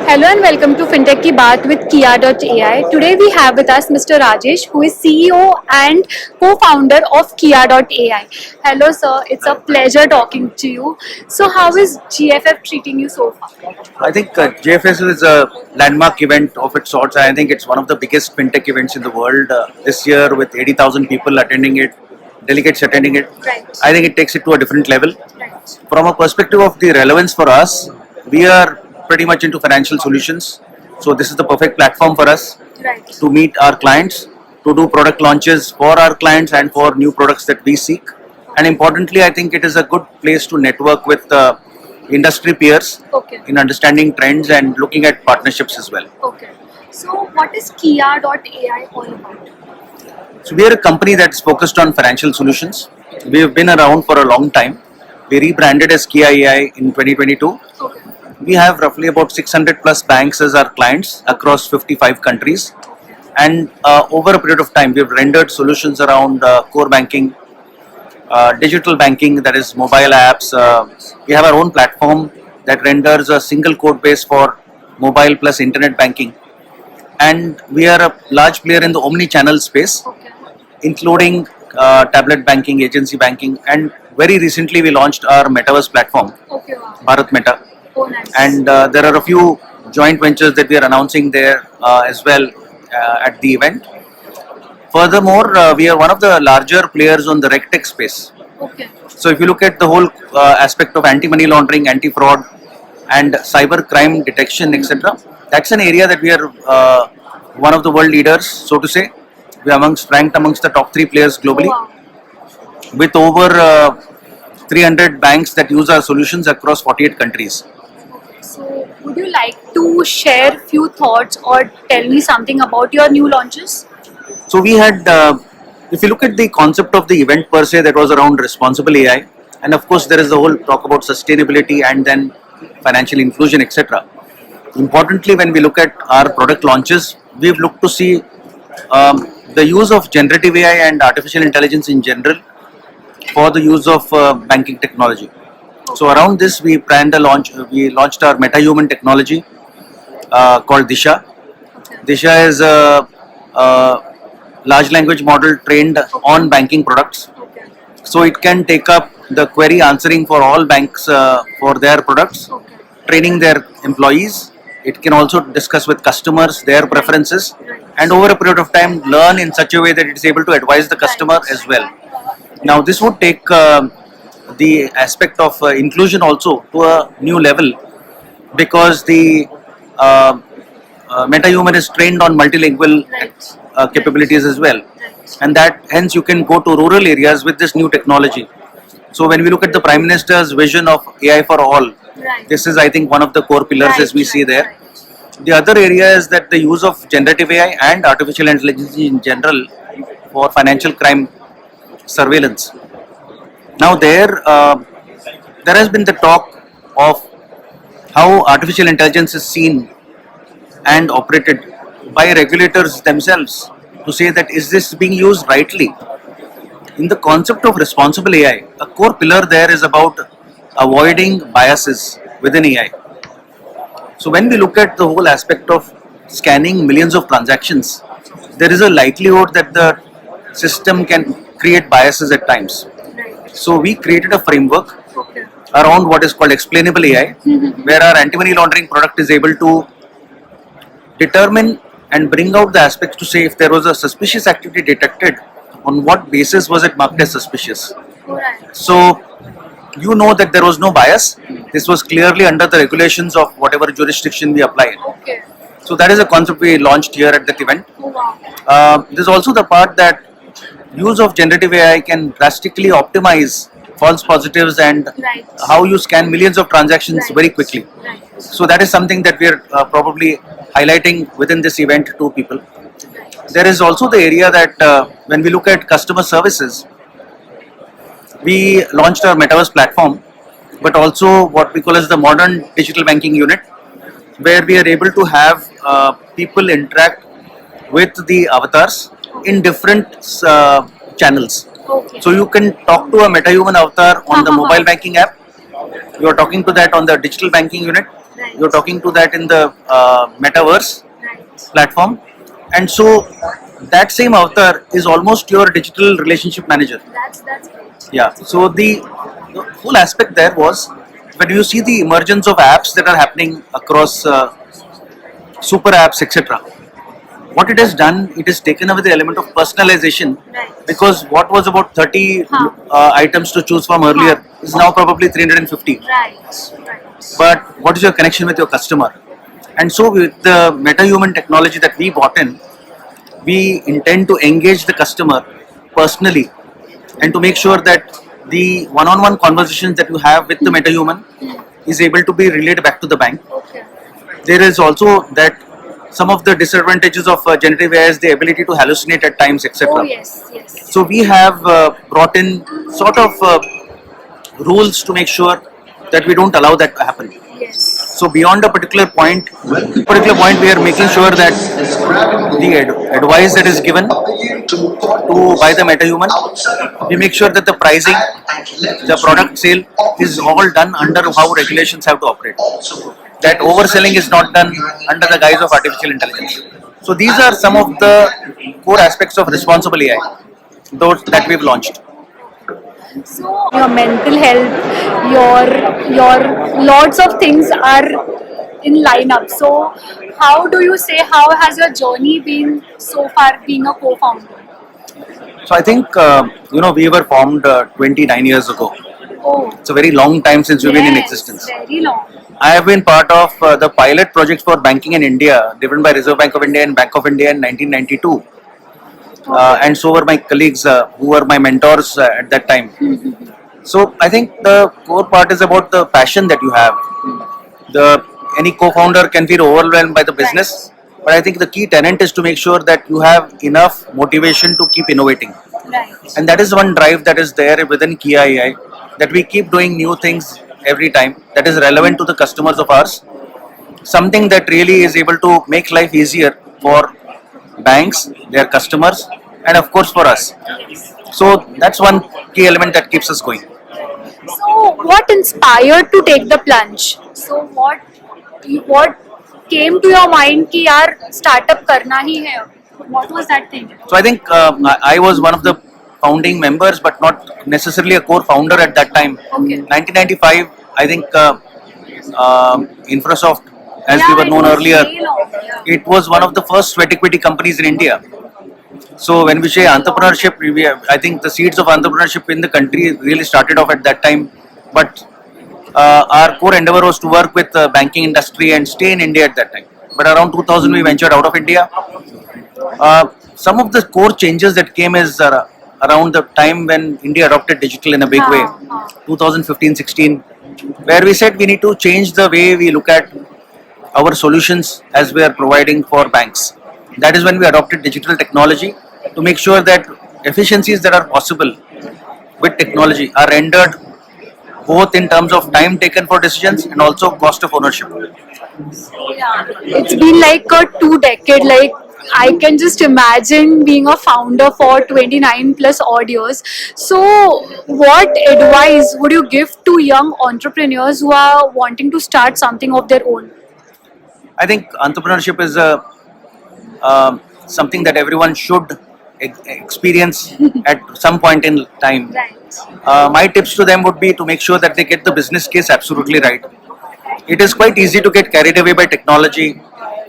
Hello and welcome to Fintech Ki Baat with Kiya.ai. Today we have with us Mr. Rajesh, who is CEO and co-founder of Kiya.ai. Hello sir, it's a pleasure talking to you. So how is GFF treating you so far? I think JFS is a landmark event of its sorts. I think it's one of the biggest fintech events in the world this year with 80,000 people attending it, delegates attending it. Right. I think it takes it to a different level. Right. From a perspective of the relevance for us, we are pretty much into financial solutions. So this is the perfect platform for us Right. to meet our clients, to do product launches for our clients and for new products that we seek. And importantly, I think it is a good place to network with industry peers Okay. in understanding trends and looking at partnerships as well. Okay. So what is Kiya.ai all about? So we are a company that's focused on financial solutions. We have been around for a long time. We rebranded as Kiya.ai in 2022. Okay. We have roughly about 600 plus banks as our clients across 55 countries. And over a period of time, we've rendered solutions around core banking, digital banking, that is mobile apps. We have our own platform that renders a single code base for mobile plus internet banking. And we are a large player in the omni-channel space, Okay. including tablet banking, agency banking, and very recently we launched our metaverse platform, Okay. Wow. Bharat Meta. Oh nice. And there are a few joint ventures that we are announcing there as well at the event. Furthermore, we are one of the larger players on the RegTech space. Okay. So if you look at the whole aspect of anti-money laundering, anti-fraud, and cyber crime detection, etc., that's an area that we are one of the world leaders, so to say. We are ranked amongst the top 3 players globally, Wow. with over 300 banks that use our solutions across 48 countries. So, would you like to share few thoughts or tell me something about your new launches? So we had, if you look at the concept of the event per se, that was around responsible AI, and of course there is the whole talk about sustainability and then financial inclusion, etc. Importantly, when we look at our product launches, we've looked to see the use of generative AI and artificial intelligence in general for the use of banking technology. So around this, we planned a launch. We launched our meta-human technology called Disha. Disha is a large language model trained on banking products. Okay. So it can take up the query answering for all banks for their products, Okay. training their employees. It can also discuss with customers their preferences, and over a period of time learn in such a way that it is able to advise the customer as well. Now this would take the aspect of inclusion also to a new level, because the uh, MetaHuman is trained on multilingual Right. capabilities as well, Right. and that hence you can go to rural areas with this new technology. So when we look at the Prime Minister's vision of AI for all, Right. this is, I think, one of the core pillars as we see there. Right. The other area is that the use of generative AI and artificial intelligence in general for financial crime surveillance. Now there has been the talk of how artificial intelligence is seen and operated by regulators themselves to say that is this being used rightly. In the concept of responsible AI, a core pillar there is about avoiding biases within AI. So when we look at the whole aspect of scanning millions of transactions, there is a likelihood that the system can create biases at times. Right. So we created a framework Okay. around what is called explainable AI, where our anti-money laundering product is able to determine and bring out the aspects to say if there was a suspicious activity detected, on what basis was it marked as suspicious. Alright. So you know that there was no bias. This was clearly under the regulations of whatever jurisdiction we apply. Okay. So that is a concept we launched here at that event. Oh wow. There's also the part that use of generative AI can drastically optimize false positives and Right. how you scan millions of transactions Right. very quickly. Right. So that is something that we are probably highlighting within this event to people. Right. There is also the area that when we look at customer services, we launched our metaverse platform, but also what we call as the modern digital banking unit, where we are able to have people interact with the avatars in different channels. Okay. So you can talk to a MetaHuman avatar on the mobile banking app. You're talking to that on the digital banking unit. Right. You're talking to that in the metaverse Right. platform, and so that same avatar is almost your digital relationship manager. That's great. Yeah. So the whole aspect there was when you see the emergence of apps that are happening across super apps, etc. What it has done, it has taken away the element of personalization, Right. because what was about 30 Huh. items to choose from earlier is now probably 350. Right. Right. But what is your connection with your customer? And so with the meta-human technology that we bought in, we intend to engage the customer personally and to make sure that the one-on-one conversations that you have with the meta-human is able to be relayed back to the bank. Okay. There is also that some of the disadvantages of generative AI is the ability to hallucinate at times, etc. Oh yes. Yes. So we have brought in sort of rules to make sure that we don't allow that to happen. Yes. So beyond a particular point, we are making sure that the advice that is given to by the meta-human, we make sure that the pricing, the product sale is all done under how regulations have to operate. That overselling is not done under the guise of artificial intelligence. So these are some of the core aspects of responsible AI, those that we've launched. So your mental health, your lots of things are in lineup. So how do you say how has your journey been so far being a co-founder? So I think we were formed 29 years ago. Oh It's a very long time since we've been in yes, existence. very long. I have been part of the pilot project for banking in India, driven by Reserve Bank of India and Bank of India in 1992. And so were my colleagues who were my mentors at that time. So I think the core part is about the passion that you have. The any co-founder can feel overwhelmed by the business, but I think the key tenet is to make sure that you have enough motivation to keep innovating, Right. and that is one drive that is there within Kiya.ai, that we keep doing new things every time that is relevant to the customers of ours, something that really is able to make life easier for banks, their customers, and of course for us. So that's one key element that keeps us going. So what inspired to take the plunge? So what came to your mind कि यार startup करना ही है? What was that thing? So I think I was one of the founding members, but not necessarily a core founder at that time. Okay. 1995, I think Infrasoft, as we Yeah, were it known was earlier, very long. Yeah. it was one of the first sweat equity companies in India. So when we say entrepreneurship, I think the seeds of entrepreneurship in the country really started off at that time. But our core endeavor was to work with the banking industry and stay in India at that time. But around 2000, we ventured out of India. Some of the core changes that came is around the time when India adopted digital in a big way, 2015-16, where we said we need to change the way we look at our solutions as we are providing for banks. That is when we adopted digital technology to make sure that efficiencies that are possible with technology are rendered both in terms of time taken for decisions and also cost of ownership. Yeah, it's been like a 2 decade. Like I can just imagine being a founder for 29 plus odd years. So, what advice would you give to young entrepreneurs who are wanting to start something of their own? I think entrepreneurship is something that everyone should experience at some point in time. Right. My tips to them would be to make sure that they get the business case absolutely right. It is quite easy to get carried away by technology,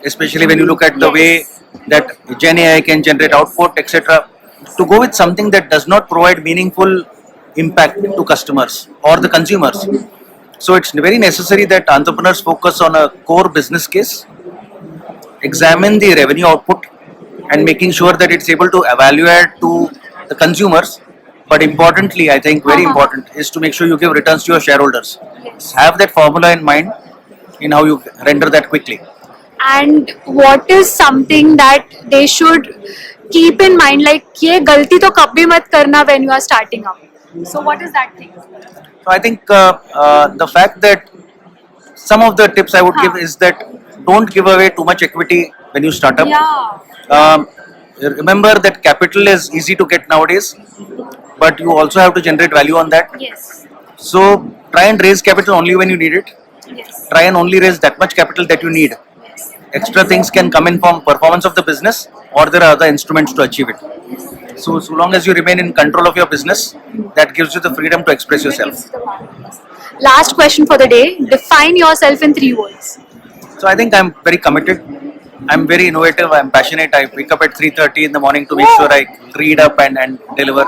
especially when you look at the way that Gen AI can generate output, etc. To go with something that does not provide meaningful impact to customers or the consumers. So it's very necessary that entrepreneurs focus on a core business case, examine the revenue output, and making sure that it's able to evaluate to the consumers. But importantly, I think very important is to make sure you give returns to your shareholders. Have that formula in mind in how you render that quickly. And what is something that they should keep in mind? Like ये गलती तो कभी मत करना when you are starting up. So what is that thing? So I think the fact that some of the tips I would give is that don't give away too much equity when you start up. Yeah. Remember that capital is easy to get nowadays, but you also have to generate value on that. Yes. So try and raise capital only when you need it. Yes. Try and only raise that much capital that you need. Extra things can come in from performance of the business, or there are other instruments to achieve it. So long as you remain in control of your business, that gives you the freedom to express yourself. Last question for the day. Define yourself in 3 words. So I think I'm very committed. I'm very innovative. I'm passionate. I wake up at 3:30 in the morning to make sure I read up and deliver.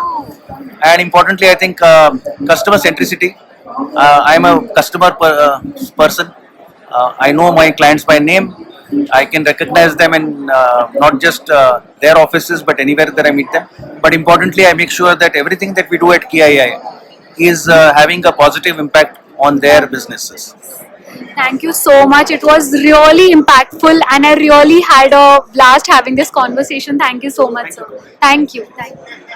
And importantly, I think customer centricity. I'm a person. I know my clients by name. I can recognize them in not just their offices, but anywhere that I meet them. But importantly, I make sure that everything that we do at Kiyaai is having a positive impact on their businesses. Thank you so much. It was really impactful, and I really had a blast having this conversation. Thank you so much, sir. Thank you. Thank you.